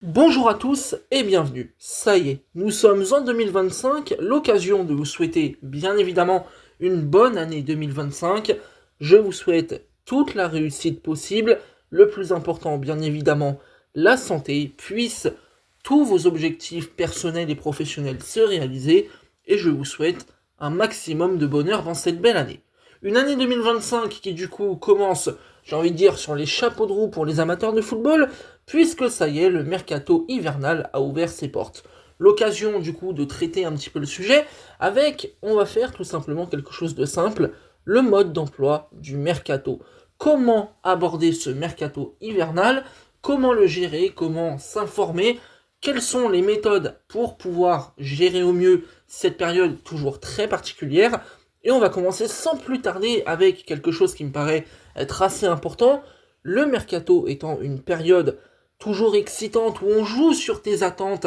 Bonjour à tous et bienvenue. Ça y est, nous sommes en 2025, l'occasion de vous souhaiter bien évidemment une bonne année 2025. Je vous souhaite toute la réussite possible, le plus important bien évidemment, la santé, puisse tous vos objectifs personnels et professionnels se réaliser et je vous souhaite un maximum de bonheur dans cette belle année. Une année 2025 qui du coup commence, j'ai envie de dire, sur les chapeaux de roue pour les amateurs de football, puisque ça y est, le mercato hivernal a ouvert ses portes. L'occasion du coup de traiter un petit peu le sujet avec, on va faire tout simplement quelque chose de simple, le mode d'emploi du mercato. Comment aborder ce mercato hivernal, comment le gérer, comment s'informer, quelles sont les méthodes pour pouvoir gérer au mieux cette période toujours très particulière. Et on va commencer sans plus tarder avec quelque chose qui me paraît être assez important. Le mercato étant une période toujours excitante, où on joue sur tes attentes,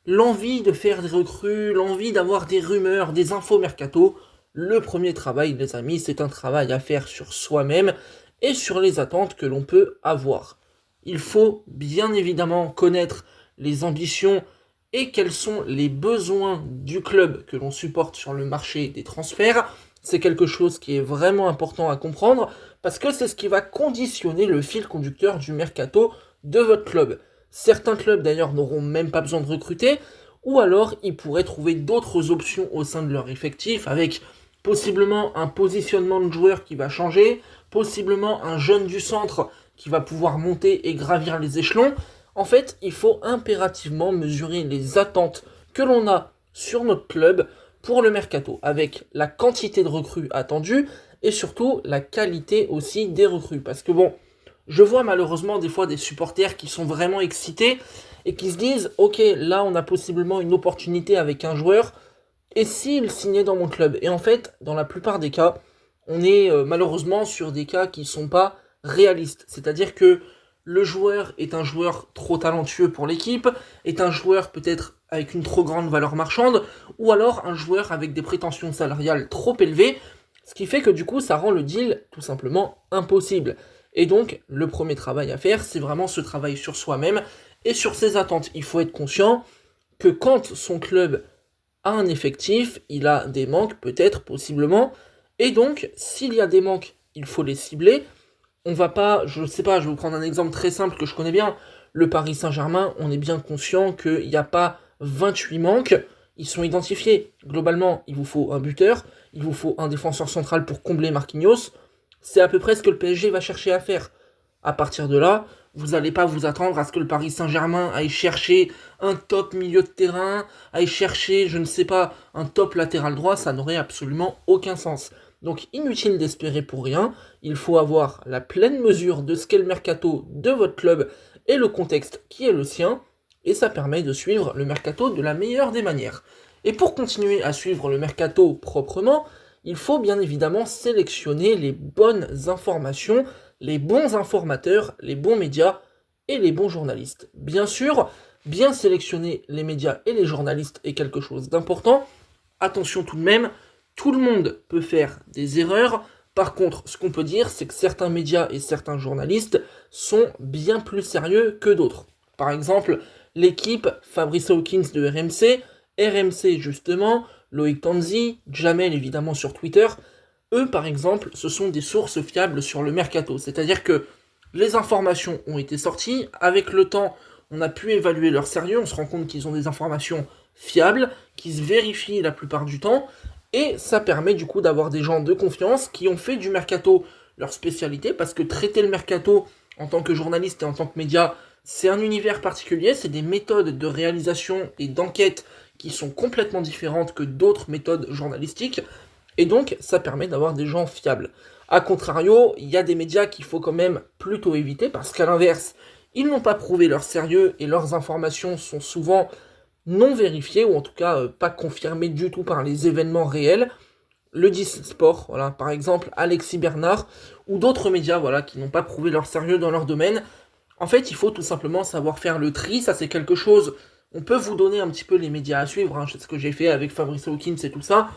l'envie de faire des recrues, l'envie d'avoir des rumeurs, des infos mercato. Le premier travail, les amis, c'est un travail à faire sur soi-même et sur les attentes que l'on peut avoir. Il faut bien évidemment connaître les ambitions et quels sont les besoins du club que l'on supporte sur le marché des transferts. C'est quelque chose qui est vraiment important à comprendre parce que c'est ce qui va conditionner le fil conducteur du mercato de votre club. Certains clubs d'ailleurs n'auront même pas besoin de recruter, ou alors ils pourraient trouver d'autres options au sein de leur effectif, avec possiblement un positionnement de joueur qui va changer, possiblement un jeune du centre qui va pouvoir monter et gravir les échelons. En fait, il faut impérativement mesurer les attentes que l'on a sur notre club pour le mercato, avec la quantité de recrues attendues et surtout la qualité aussi des recrues. Parce que bon, je vois malheureusement des fois des supporters qui sont vraiment excités et qui se disent ok, là on a possiblement une opportunité avec un joueur, et s'il signait dans mon club. Et en fait, dans la plupart des cas, on est malheureusement sur des cas qui ne sont pas réalistes. C'est-à-dire que le joueur est un joueur trop talentueux pour l'équipe, est un joueur peut-être avec une trop grande valeur marchande, ou alors un joueur avec des prétentions salariales trop élevées, ce qui fait que du coup ça rend le deal tout simplement impossible. Et donc le premier travail à faire, c'est vraiment ce travail sur soi-même et sur ses attentes. Il faut être conscient que quand son club a un effectif, il a des manques peut-être, possiblement, et donc s'il y a des manques, il faut les cibler. On va pas, je sais pas, je vais vous prendre un exemple très simple que je connais bien. Le Paris Saint-Germain, on est bien conscient qu'il n'y a pas 28 manques, ils sont identifiés. Globalement, il vous faut un buteur, il vous faut un défenseur central pour combler Marquinhos. C'est à peu près ce que le PSG va chercher à faire. À partir de là, vous n'allez pas vous attendre à ce que le Paris Saint-Germain aille chercher un top milieu de terrain, aille chercher, je ne sais pas, un top latéral droit, ça n'aurait absolument aucun sens. Donc inutile d'espérer pour rien, il faut avoir la pleine mesure de ce qu'est le mercato de votre club et le contexte qui est le sien, et ça permet de suivre le mercato de la meilleure des manières. Et pour continuer à suivre le mercato proprement, il faut bien évidemment sélectionner les bonnes informations, les bons informateurs, les bons médias et les bons journalistes. Bien sûr, bien sélectionner les médias et les journalistes est quelque chose d'important. Attention tout de même, tout le monde peut faire des erreurs. Par contre, ce qu'on peut dire, c'est que certains médias et certains journalistes sont bien plus sérieux que d'autres. Par exemple, l'équipe Fabrice Hawkins de RMC, RMC justement, Loïc Tanzi, Jamel évidemment sur Twitter, eux par exemple, ce sont des sources fiables sur le mercato. C'est-à-dire que les informations ont été sorties, avec le temps, on a pu évaluer leur sérieux, on se rend compte qu'ils ont des informations fiables, qui se vérifient la plupart du temps, et ça permet du coup d'avoir des gens de confiance qui ont fait du mercato leur spécialité, parce que traiter le mercato en tant que journaliste et en tant que média, c'est un univers particulier, c'est des méthodes de réalisation et d'enquête qui sont complètement différentes que d'autres méthodes journalistiques, et donc ça permet d'avoir des gens fiables. A contrario, il y a des médias qu'il faut quand même plutôt éviter, parce qu'à l'inverse, ils n'ont pas prouvé leur sérieux et leurs informations sont souvent non vérifiées, ou en tout cas pas confirmées du tout par les événements réels. Le 10 Sport, voilà, par exemple Alexis Bernard, ou d'autres médias voilà, qui n'ont pas prouvé leur sérieux dans leur domaine. En fait, il faut tout simplement savoir faire le tri, ça c'est quelque chose, on peut vous donner un petit peu les médias à suivre, hein, c'est ce que j'ai fait avec Fabrice Hawkins et tout ça,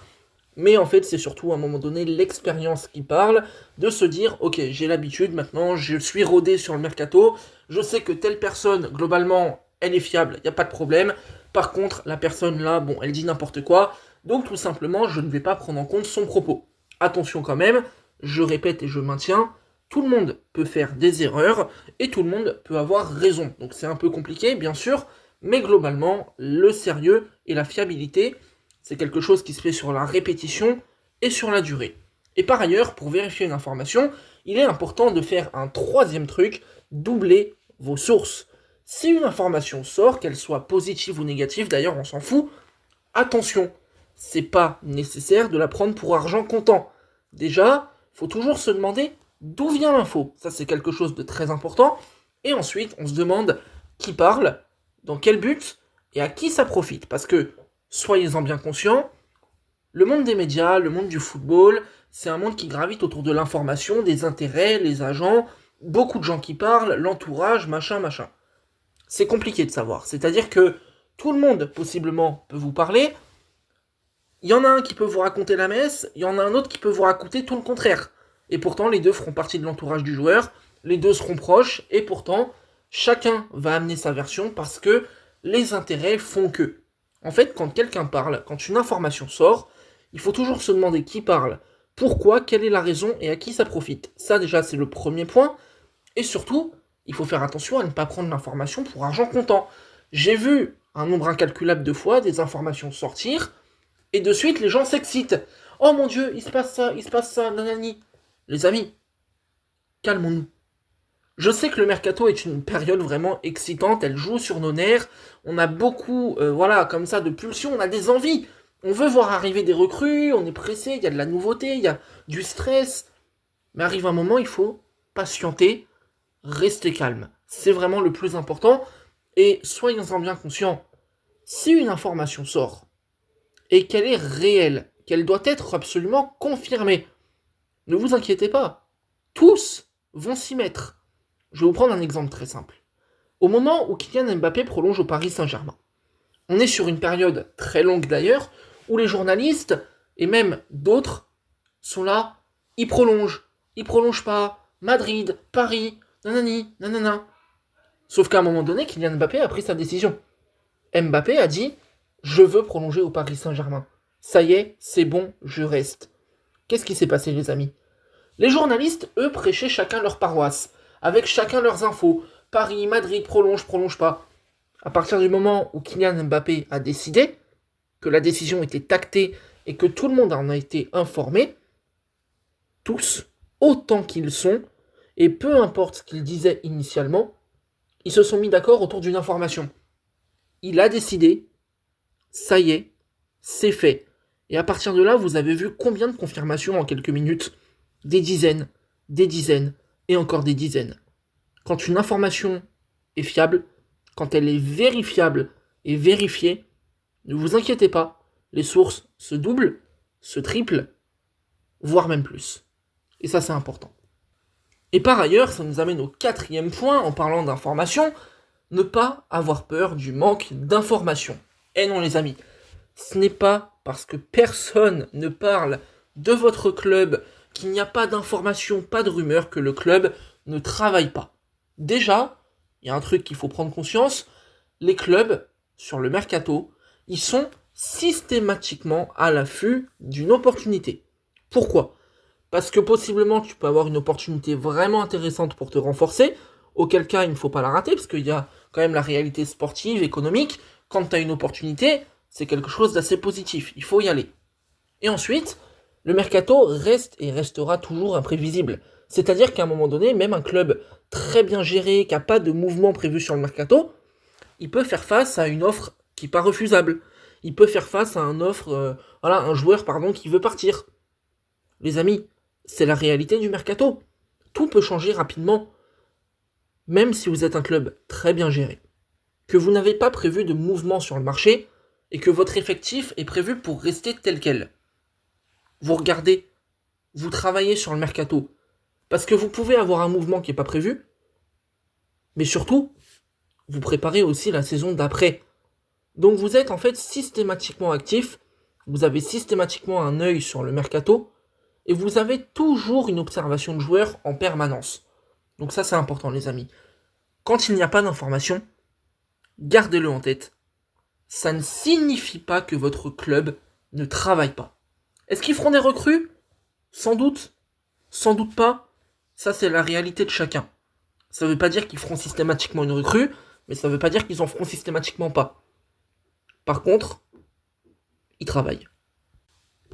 mais en fait c'est surtout à un moment donné l'expérience qui parle, de se dire ok, j'ai l'habitude maintenant, je suis rodé sur le mercato, je sais que telle personne globalement elle est fiable, il n'y a pas de problème. Par contre, la personne là, bon, elle dit n'importe quoi, donc tout simplement, je ne vais pas prendre en compte son propos. Attention quand même, je répète et je maintiens, tout le monde peut faire des erreurs et tout le monde peut avoir raison. Donc c'est un peu compliqué, bien sûr, mais globalement, le sérieux et la fiabilité, c'est quelque chose qui se fait sur la répétition et sur la durée. Et par ailleurs, pour vérifier une information, il est important de faire un troisième truc, doubler vos sources. Si une information sort, qu'elle soit positive ou négative, d'ailleurs on s'en fout, attention, c'est pas nécessaire de la prendre pour argent comptant. Déjà, faut toujours se demander d'où vient l'info. Ça c'est quelque chose de très important. Et ensuite, on se demande qui parle, dans quel but et à qui ça profite. Parce que, soyez-en bien conscients, le monde des médias, le monde du football, c'est un monde qui gravite autour de l'information, des intérêts, les agents, beaucoup de gens qui parlent, l'entourage, machin, machin. C'est compliqué de savoir. C'est-à-dire que tout le monde, possiblement, peut vous parler. Il y en a un qui peut vous raconter la messe, il y en a un autre qui peut vous raconter tout le contraire. Et pourtant, les deux feront partie de l'entourage du joueur, les deux seront proches, et pourtant, chacun va amener sa version parce que les intérêts font que. En fait, quand quelqu'un parle, quand une information sort, il faut toujours se demander qui parle, pourquoi, quelle est la raison et à qui ça profite. Ça déjà, c'est le premier point. Et surtout, il faut faire attention à ne pas prendre l'information pour argent comptant. J'ai vu un nombre incalculable de fois des informations sortir, et de suite les gens s'excitent. Oh mon Dieu, il se passe ça, nanani. Les amis, calmons-nous. Je sais que le mercato est une période vraiment excitante, elle joue sur nos nerfs, on a beaucoup, voilà, comme ça, de pulsions, on a des envies. On veut voir arriver des recrues, on est pressé, il y a de la nouveauté, il y a du stress. Mais arrive un moment, il faut patienter, rester calme. C'est vraiment le plus important. Et soyons-en bien conscients, si une information sort et qu'elle est réelle, qu'elle doit être absolument confirmée, ne vous inquiétez pas, tous vont s'y mettre. Je vais vous prendre un exemple très simple. Au moment où Kylian Mbappé prolonge au Paris Saint-Germain, on est sur une période très longue d'ailleurs, où les journalistes, et même d'autres, sont là, il prolonge pas, Madrid, Paris, nanani, nanana. Sauf qu'à un moment donné, Kylian Mbappé a pris sa décision. Mbappé a dit, je veux prolonger au Paris Saint-Germain. Ça y est, c'est bon, je reste. Qu'est-ce qui s'est passé les amis? Les journalistes, eux, prêchaient chacun leur paroisse, avec chacun leurs infos. Paris, Madrid, prolonge pas. À partir du moment où Kylian Mbappé a décidé, que la décision était actée et que tout le monde en a été informé, tous, autant qu'ils sont, et peu importe ce qu'ils disaient initialement, ils se sont mis d'accord autour d'une information. Il a décidé, ça y est, c'est fait. Et à partir de là, vous avez vu combien de confirmations en quelques minutes? Des dizaines, et encore des dizaines. Quand une information est fiable, quand elle est vérifiable et vérifiée, ne vous inquiétez pas, les sources se doublent, se triplent, voire même plus. Et ça, c'est important. Et par ailleurs, ça nous amène au quatrième point, en parlant d'information, ne pas avoir peur du manque d'information. Eh non les amis, ce n'est pas parce que personne ne parle de votre club, qu'il n'y a pas d'information, pas de rumeur, que le club ne travaille pas. Déjà, il y a un truc qu'il faut prendre conscience, les clubs, sur le mercato, ils sont systématiquement à l'affût d'une opportunité. Pourquoi? Parce que possiblement tu peux avoir une opportunité vraiment intéressante pour te renforcer, auquel cas il ne faut pas la rater, parce qu'il y a quand même la réalité sportive, économique. Quand tu as une opportunité, c'est quelque chose d'assez positif, il faut y aller. Et ensuite, le mercato reste et restera toujours imprévisible. C'est-à-dire qu'à un moment donné, même un club très bien géré, qui n'a pas de mouvement prévu sur le mercato, il peut faire face à une offre qui n'est pas refusable. Il peut faire face à un joueur qui veut partir. Les amis, c'est la réalité du mercato. Tout peut changer rapidement. Même si vous êtes un club très bien géré, que vous n'avez pas prévu de mouvement sur le marché et que votre effectif est prévu pour rester tel quel. Vous regardez, vous travaillez sur le mercato, parce que vous pouvez avoir un mouvement qui n'est pas prévu, mais surtout, vous préparez aussi la saison d'après. Donc vous êtes en fait systématiquement actif, vous avez systématiquement un œil sur le mercato, et vous avez toujours une observation de joueurs en permanence. Donc ça c'est important les amis. Quand il n'y a pas d'information, gardez-le en tête, ça ne signifie pas que votre club ne travaille pas. Est-ce qu'ils feront des recrues? Sans doute. Sans doute pas. Ça, c'est la réalité de chacun. Ça veut pas dire qu'ils feront systématiquement une recrue, mais ça veut pas dire qu'ils en feront systématiquement pas. Par contre, ils travaillent.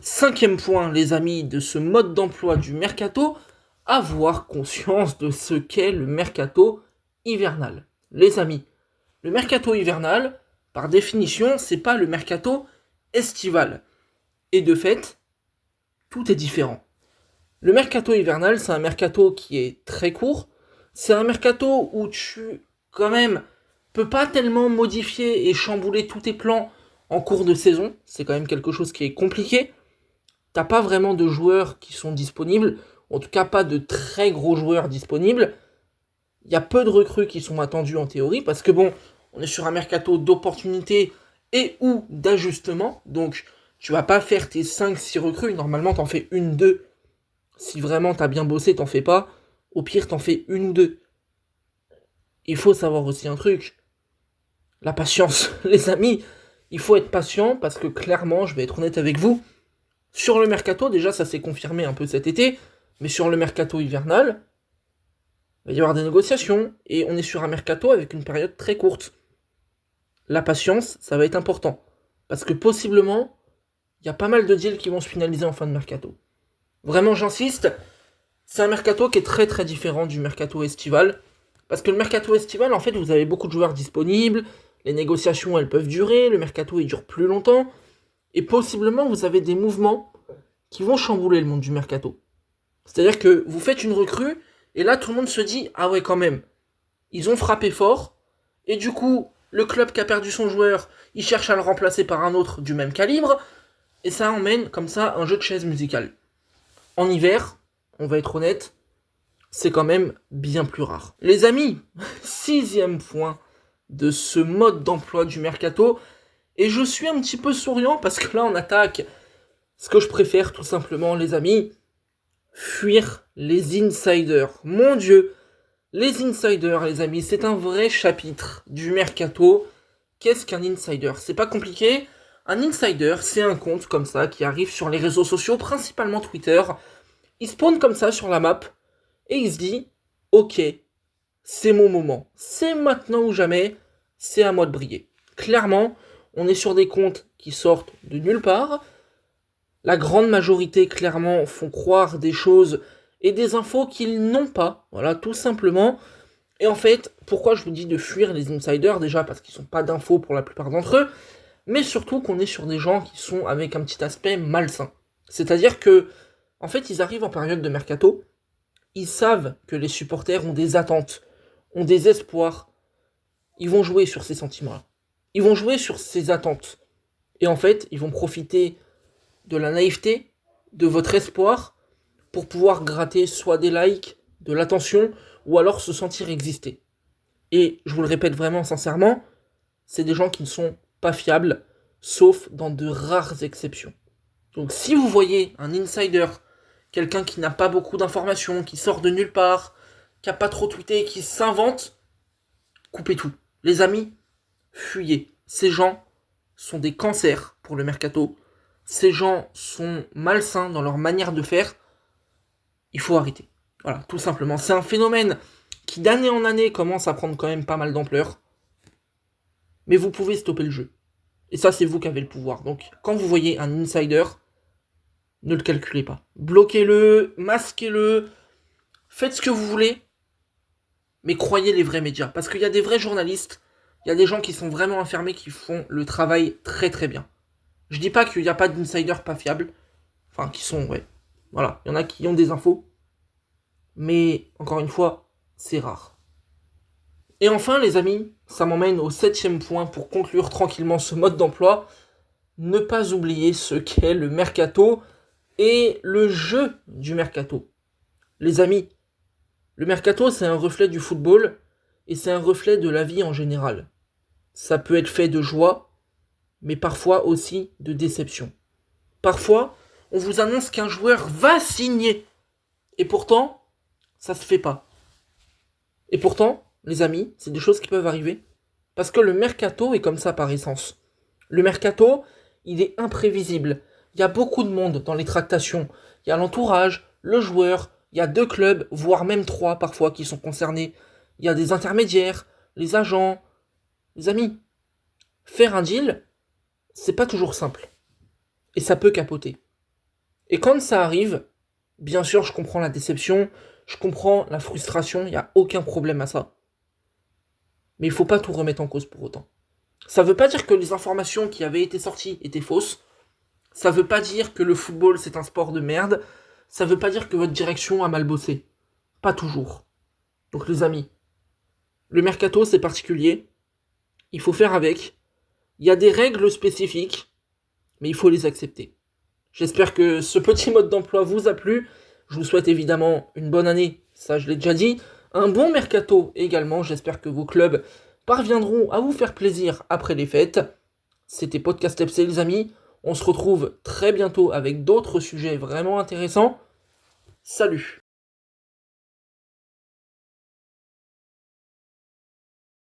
5e point, les amis, de ce mode d'emploi du mercato, avoir conscience de ce qu'est le mercato hivernal. Les amis, le mercato hivernal, par définition, c'est pas le mercato estival. Et de fait, tout est différent. Le mercato hivernal, c'est un mercato qui est très court. C'est un mercato où tu, quand même, peux pas tellement modifier et chambouler tous tes plans en cours de saison. C'est quand même quelque chose qui est compliqué. T'as pas vraiment de joueurs qui sont disponibles. En tout cas, pas de très gros joueurs disponibles. Il y a peu de recrues qui sont attendues en théorie. Parce que bon, on est sur un mercato d'opportunités et ou d'ajustements. Donc, tu vas pas faire tes 5-6 recrues. Normalement, t'en fais 1-2. Si vraiment t'as bien bossé, t'en fais pas. Au pire, t'en fais 1 ou 2. Il faut savoir aussi un truc. La patience, les amis. Il faut être patient parce que clairement, je vais être honnête avec vous. Sur le mercato, déjà, ça s'est confirmé un peu cet été. Mais sur le mercato hivernal, il va y avoir des négociations. Et on est sur un mercato avec une période très courte. La patience, ça va être important. Parce que possiblement, il y a pas mal de deals qui vont se finaliser en fin de mercato. Vraiment, j'insiste, c'est un mercato qui est très très différent du mercato estival. Parce que le mercato estival, en fait, vous avez beaucoup de joueurs disponibles, les négociations, elles peuvent durer, le mercato, il dure plus longtemps, et possiblement, vous avez des mouvements qui vont chambouler le monde du mercato. C'est-à-dire que vous faites une recrue, et là, tout le monde se dit, ah ouais, quand même, ils ont frappé fort, et du coup, le club qui a perdu son joueur, il cherche à le remplacer par un autre du même calibre, et ça emmène, comme ça, un jeu de chaises musicales. En hiver, on va être honnête, c'est quand même bien plus rare. Les amis, 6e point de ce mode d'emploi du mercato, et je suis un petit peu souriant parce que là on attaque ce que je préfère tout simplement, les amis, fuir les insiders. Mon Dieu, les insiders, les amis, c'est un vrai chapitre du mercato. Qu'est-ce qu'un insider? C'est pas compliqué. Un insider, c'est un compte comme ça qui arrive sur les réseaux sociaux, principalement Twitter. Il spawn comme ça sur la map et il se dit « Ok, c'est mon moment. C'est maintenant ou jamais. C'est à moi de briller. » Clairement, on est sur des comptes qui sortent de nulle part. La grande majorité, clairement, font croire des choses et des infos qu'ils n'ont pas. Voilà, tout simplement. Et en fait, pourquoi je vous dis de fuir les insiders? Déjà parce qu'ils n'ont pas d'infos pour la plupart d'entre eux, mais surtout qu'on est sur des gens qui sont avec un petit aspect malsain. C'est-à-dire que, en fait, ils arrivent en période de mercato, ils savent que les supporters ont des attentes, ont des espoirs. Ils vont jouer sur ces sentiments-là. Ils vont jouer sur ces attentes. Et en fait, ils vont profiter de la naïveté, de votre espoir, pour pouvoir gratter soit des likes, de l'attention, ou alors se sentir exister. Et je vous le répète vraiment sincèrement, c'est des gens qui ne sont pas fiables, sauf dans de rares exceptions. Donc si vous voyez un insider, quelqu'un qui n'a pas beaucoup d'informations, qui sort de nulle part, qui n'a pas trop tweeté, qui s'invente, coupez tout. Les amis, fuyez. Ces gens sont des cancers pour le mercato. Ces gens sont malsains dans leur manière de faire. Il faut arrêter. Voilà, tout simplement. C'est un phénomène qui d'année en année commence à prendre quand même pas mal d'ampleur. Mais vous pouvez stopper le jeu. Et ça, c'est vous qui avez le pouvoir. Donc, quand vous voyez un insider, ne le calculez pas. Bloquez-le, masquez-le, faites ce que vous voulez, mais croyez les vrais médias. Parce qu'il y a des vrais journalistes, il y a des gens qui sont vraiment informés, qui font le travail très très bien. Je dis pas qu'il n'y a pas d'insiders pas fiables, enfin qui sont, ouais, voilà, il y en a qui ont des infos, mais encore une fois, c'est rare. Et enfin, les amis, ça m'emmène au 7e point pour conclure tranquillement ce mode d'emploi. Ne pas oublier ce qu'est le mercato et le jeu du mercato. Les amis, le mercato, c'est un reflet du football et c'est un reflet de la vie en général. Ça peut être fait de joie, mais parfois aussi de déception. Parfois, on vous annonce qu'un joueur va signer et pourtant, ça se fait pas. Et pourtant, les amis, c'est des choses qui peuvent arriver. Parce que le mercato est comme ça par essence. Le mercato, il est imprévisible. Il y a beaucoup de monde dans les tractations. Il y a l'entourage, le joueur, il y a 2 clubs, voire même 3 parfois qui sont concernés. Il y a des intermédiaires, les agents. Les amis, faire un deal, c'est pas toujours simple. Et ça peut capoter. Et quand ça arrive, bien sûr, je comprends la déception, je comprends la frustration, il n'y a aucun problème à ça. Mais il faut pas tout remettre en cause pour autant. Ça veut pas dire que les informations qui avaient été sorties étaient fausses. Ça veut pas dire que le football c'est un sport de merde. Ça veut pas dire que votre direction a mal bossé. Pas toujours. Donc les amis, le mercato c'est particulier. Il faut faire avec. Il y a des règles spécifiques, mais il faut les accepter. J'espère que ce petit mode d'emploi vous a plu. Je vous souhaite évidemment une bonne année, ça je l'ai déjà dit. Un bon mercato également, j'espère que vos clubs parviendront à vous faire plaisir après les fêtes. C'était Podcast FC les amis. On se retrouve très bientôt avec d'autres sujets vraiment intéressants. Salut!